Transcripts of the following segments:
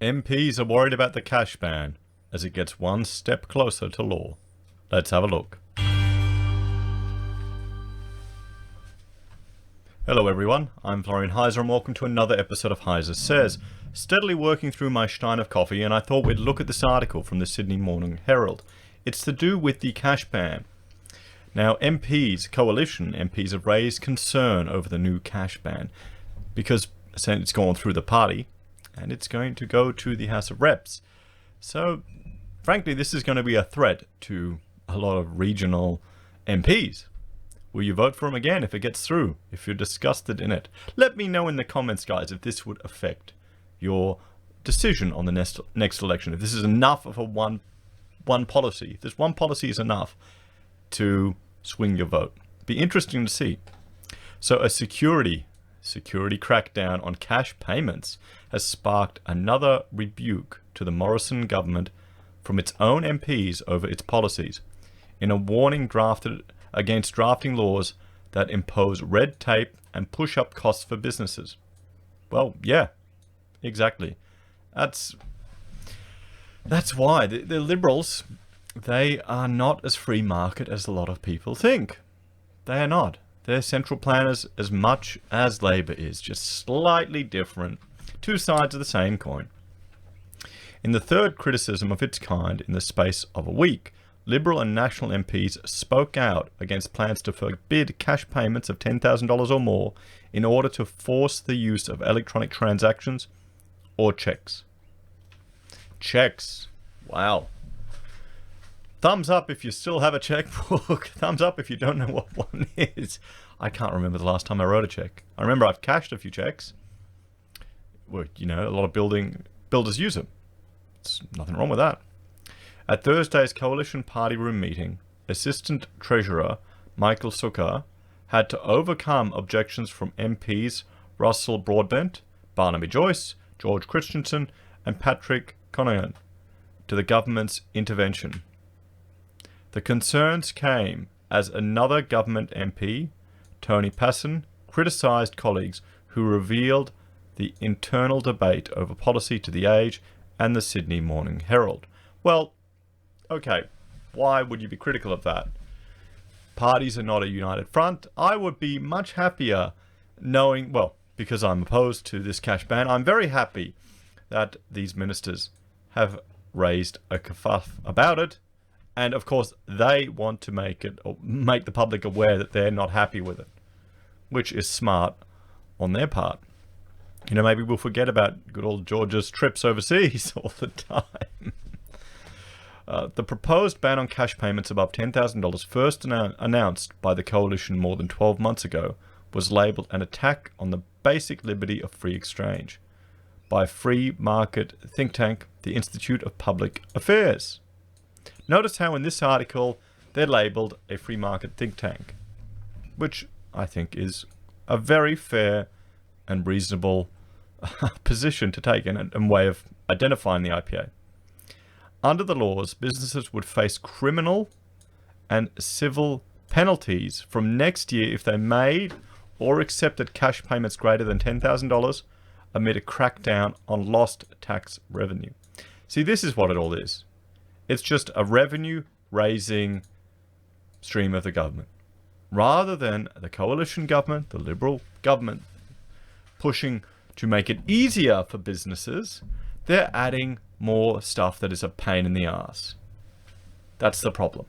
MPs are worried about the cash ban as it gets one step closer to law. Let's have a look. Hello everyone, I'm Florian Heise and welcome to another episode of Heise Says. Steadily working through my stein of coffee, and I thought we'd look at this article from the Sydney Morning Herald. It's to do with the cash ban. Now coalition MPs have raised concern over the new cash ban because it's gone through the party and it's going to go to the House of Reps. So frankly, this is going to be a threat to a lot of regional MPs. Will you vote for him again if it gets through, if you're disgusted in it? Let me know in the comments, guys, if this would affect your decision on the next election. If this is enough of a one policy, if this one policy is enough to swing your vote. Be interesting to see. So a security crackdown on cash payments has sparked another rebuke to the Morrison government from its own MPs over its policies, in a warning drafted against drafting laws that impose red tape and push up costs for businesses. Well, yeah, exactly. That's why the Liberals, they are not as free market as a lot of people think. They are not. They're central planners as much as Labor is, just slightly different. Two sides of the same coin. In the third criticism of its kind in the space of a week, Liberal and National MPs spoke out against plans to forbid cash payments of $10,000 or more in order to force the use of electronic transactions or checks. Checks. Wow. Thumbs up if you still have a checkbook. Thumbs up if you don't know what one is. I can't remember the last time I wrote a check. I remember I've cashed a few checks. Well, a lot of builders use them. There's nothing wrong with that. At Thursday's Coalition Party Room meeting, Assistant Treasurer Michael Sukkar had to overcome objections from MPs Russell Broadbent, Barnaby Joyce, George Christensen and Patrick Conaghan to the government's intervention. The concerns came as another government MP, Tony Passon, criticised colleagues who revealed the internal debate over policy to The Age and the Sydney Morning Herald. Well, okay, why would you be critical of that? Parties are not a united front. I would be much happier knowing, well, because I'm opposed to this cash ban, I'm very happy that these ministers have raised a kerfuff about it. And of course, they want to make the public aware that they're not happy with it, which is smart on their part. Maybe we'll forget about good old George's trips overseas all the time. The proposed ban on cash payments above $10,000, first announced by the coalition more than 12 months ago, was labelled an attack on the basic liberty of free exchange by free market think tank, the Institute of Public Affairs. Notice how in this article they're labelled a free market think tank, which I think is a very fair and reasonable position to take and way of identifying the IPA. Under the laws, businesses would face criminal and civil penalties from next year if they made or accepted cash payments greater than $10,000 amid a crackdown on lost tax revenue. See, this is what it all is. It's just a revenue-raising stream of the government. Rather than the coalition government, the Liberal government, pushing to make it easier for businesses, they're adding more stuff that is a pain in the ass. That's the problem.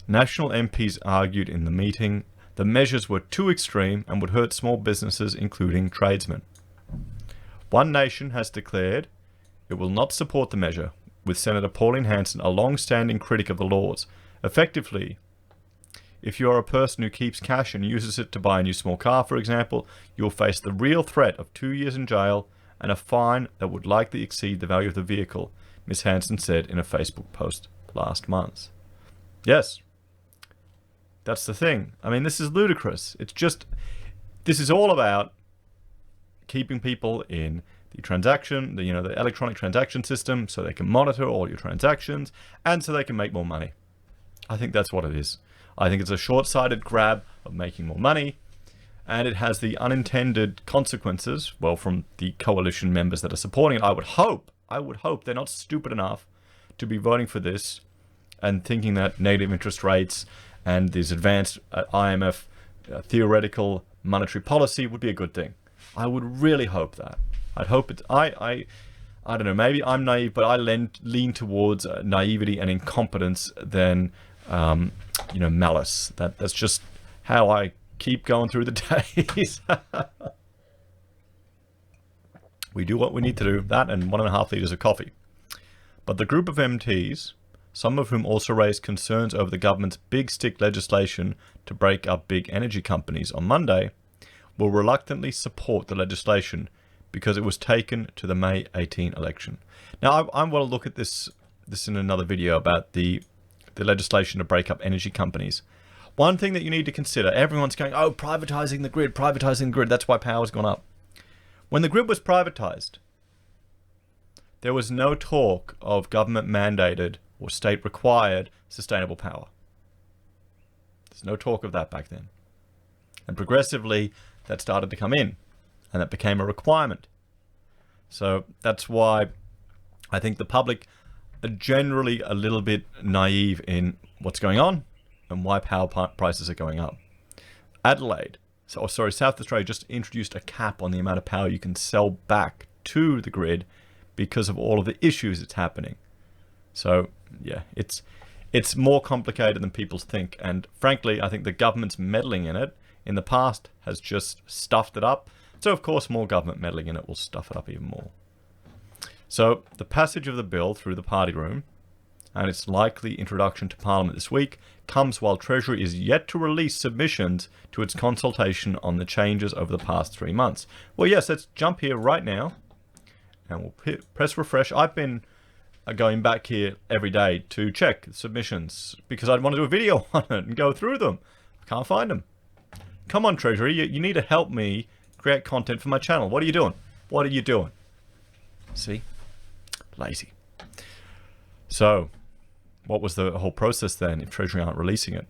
National MPs argued in the meeting the measures were too extreme and would hurt small businesses, including tradesmen. One Nation has declared it will not support the measure, with Senator Pauline Hanson a long-standing critic of the laws. Effectively, if you are a person who keeps cash and uses it to buy a new small car, for example, you'll face the real threat of 2 years in jail and a fine that would likely exceed the value of the vehicle, Ms. Hanson said in a Facebook post last month. Yes, that's the thing. I mean, this is ludicrous. This is all about keeping people in the transaction, the electronic transaction system, so they can monitor all your transactions and so they can make more money. I think that's what it is. I think it's a short-sighted grab of making more money and it has the unintended consequences, well, from the coalition members that are supporting it. I would hope they're not stupid enough to be voting for this and thinking that negative interest rates and this advanced IMF theoretical monetary policy would be a good thing. I would really hope that. I'd hope it. I don't know. Maybe I'm naive, but I lean towards naivety and incompetence than malice. That's just how I keep going through the days. We do what we need to do. That and 1.5 liters of coffee. But the group of MPs, some of whom also raised concerns over the government's big stick legislation to break up big energy companies on Monday, will reluctantly support the legislation because it was taken to the May 18 election. Now, I want to look at this in another video about the legislation to break up energy companies. One thing that you need to consider, everyone's going, oh, privatizing the grid, that's why power's gone up. When the grid was privatized, there was no talk of government mandated or state required sustainable power. There's no talk of that back then. And progressively, that started to come in, and that became a requirement. So that's why I think the public are generally a little bit naive in what's going on and why power prices are going up. South Australia just introduced a cap on the amount of power you can sell back to the grid because of all of the issues that's happening. So yeah, it's more complicated than people think. And frankly, I think the government's meddling in it in the past has just stuffed it up. So of course, more government meddling in it will stuff it up even more. So the passage of the bill through the party room and its likely introduction to Parliament this week comes while Treasury is yet to release submissions to its consultation on the changes over the past 3 months. Well, yes, let's jump here right now and we'll press refresh. I've been going back here every day to check submissions because I'd want to do a video on it and go through them. I can't find them. Come on, Treasury, you need to help me create content for my channel. What are you doing? What are you doing? See? Lazy. So, what was the whole process then if Treasury aren't releasing it?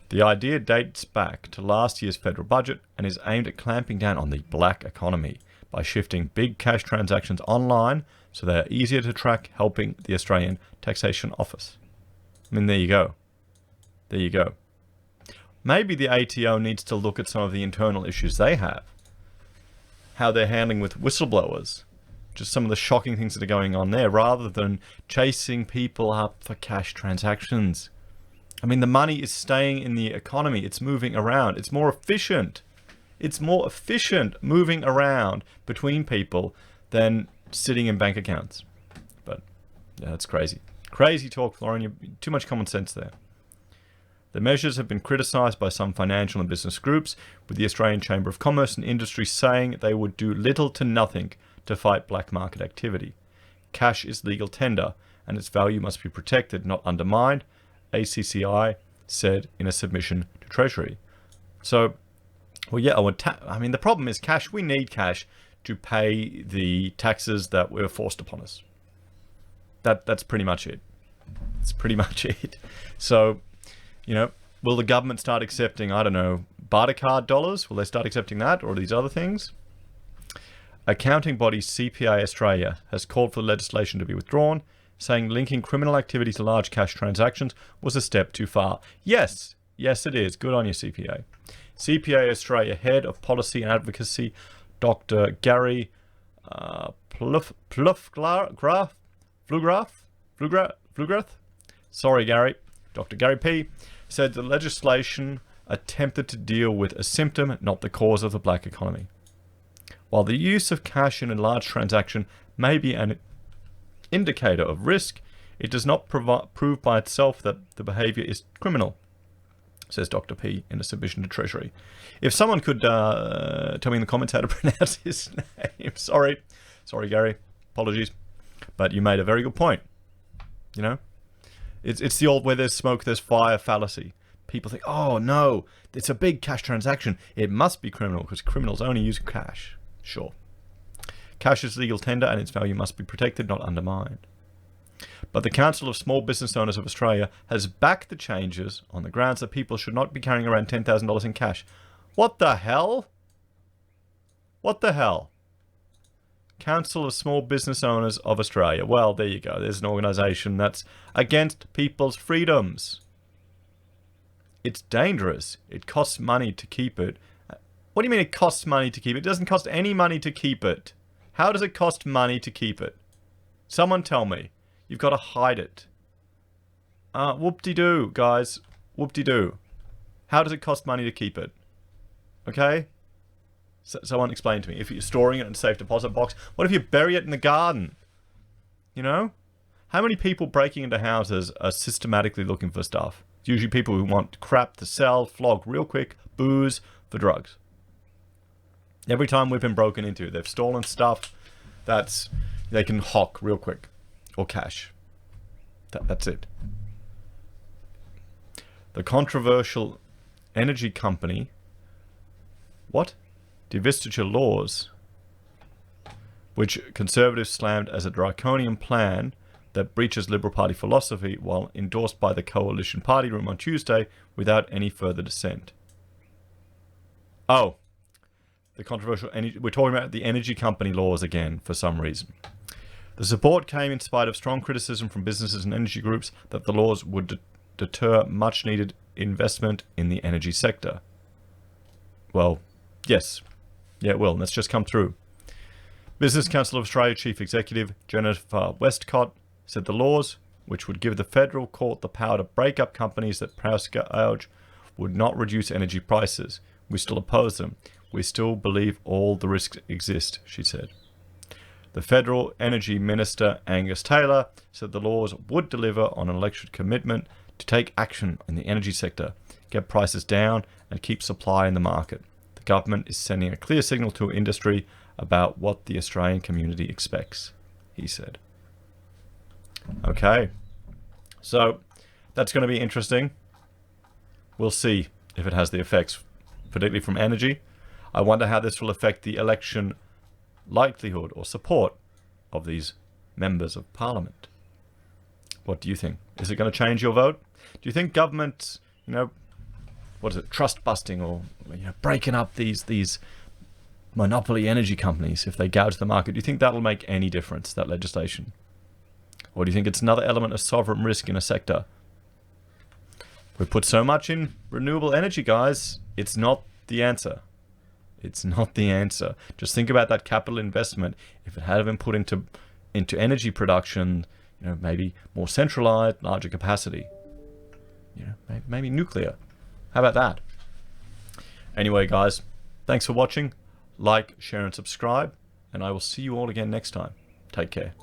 The idea dates back to last year's federal budget and is aimed at clamping down on the black economy by shifting big cash transactions online so they are easier to track, helping the Australian Taxation Office. I mean, there you go. There you go. Maybe the ATO needs to look at some of the internal issues they have. How they're handling with whistleblowers. Just some of the shocking things that are going on there, rather than chasing people up for cash transactions. I mean, the money is staying in the economy. It's moving around. It's more efficient. It's more efficient moving around between people than sitting in bank accounts. But yeah, that's crazy. Crazy talk, Lauren. Too much common sense there. The measures have been criticised by some financial and business groups, with the Australian Chamber of Commerce and Industry saying they would do little to nothing to fight black market activity. Cash is legal tender, and its value must be protected, not undermined, ACCI said in a submission to Treasury. So, well, yeah, I mean, the problem is cash. We need cash to pay the taxes that were forced upon us. That's pretty much it. That's pretty much it. So, you know, will the government start accepting, I don't know, barter card dollars? Will they start accepting that, or these other things? Accounting body CPA Australia has called for the legislation to be withdrawn, saying linking criminal activity to large cash transactions was a step too far. Yes, it is. Good on you, CPA. CPA Australia Head of Policy and Advocacy, Dr. Gary Flugrath. Sorry, Gary. Dr. Gary P. said the legislation attempted to deal with a symptom, not the cause of the black economy. While the use of cash in a large transaction may be an indicator of risk, it does not prove by itself that the behaviour is criminal, says Dr. P in a submission to Treasury. If someone could tell me in the comments how to pronounce his name. Sorry, Gary. Apologies. But you made a very good point. You know? It's the old where there's smoke, there's fire fallacy. People think, oh no, it's a big cash transaction. It must be criminal because criminals only use cash. Sure. Cash is legal tender and its value must be protected, not undermined. But the Council of Small Business Owners of Australia has backed the changes on the grounds that people should not be carrying around $10,000 in cash. What the hell? What the hell? Council of Small Business Owners of Australia. Well, there you go. There's an organisation that's against people's freedoms. It's dangerous. It costs money to keep it. What do you mean it costs money to keep it? It doesn't cost any money to keep it. How does it cost money to keep it? Someone tell me. You've got to hide it. Whoop-de-doo, guys. Whoop-de-doo. How does it cost money to keep it? Okay? Someone explain to me. If you're storing it in a safe deposit box, what if you bury it in the garden? You know? How many people breaking into houses are systematically looking for stuff? It's usually people who want crap to sell, flog real quick, booze for drugs. Every time we've been broken into, they've stolen stuff that's they can hawk real quick. Or cash. That's it. The controversial energy company... What? Divestiture laws, which conservatives slammed as a draconian plan that breaches Liberal Party philosophy, while endorsed by the coalition party room on Tuesday without any further dissent. Oh, the controversial energy... We're talking about the energy company laws again for some reason. The support came in spite of strong criticism from businesses and energy groups that the laws would deter much-needed investment in the energy sector. Well, yes. Yeah, it will. And that's just come through. Business Council of Australia Chief Executive Jennifer Westcott said the laws, which would give the federal court the power to break up companies that price gouge, would not reduce energy prices. We still oppose them. We still believe all the risks exist, she said. The Federal Energy Minister Angus Taylor said the laws would deliver on an elected commitment to take action in the energy sector, get prices down and keep supply in the market. The government is sending a clear signal to industry about what the Australian community expects, he said. Okay, so that's going to be interesting. We'll see if it has the effects, particularly from energy. I wonder how this will affect the election likelihood or support of these members of parliament. What do you think? Is it going to change your vote? Do you think government, what is it, trust busting or breaking up these monopoly energy companies if they gouge the market, do you think that'll make any difference, that legislation? Or do you think it's another element of sovereign risk in a sector? We put so much in renewable energy, guys. It's not the answer. It's not the answer. Just think about that capital investment. If it had been put into energy production, maybe more centralized, larger capacity. Maybe nuclear. How about that? Anyway, guys, thanks for watching. Like, share, and subscribe. And I will see you all again next time. Take care.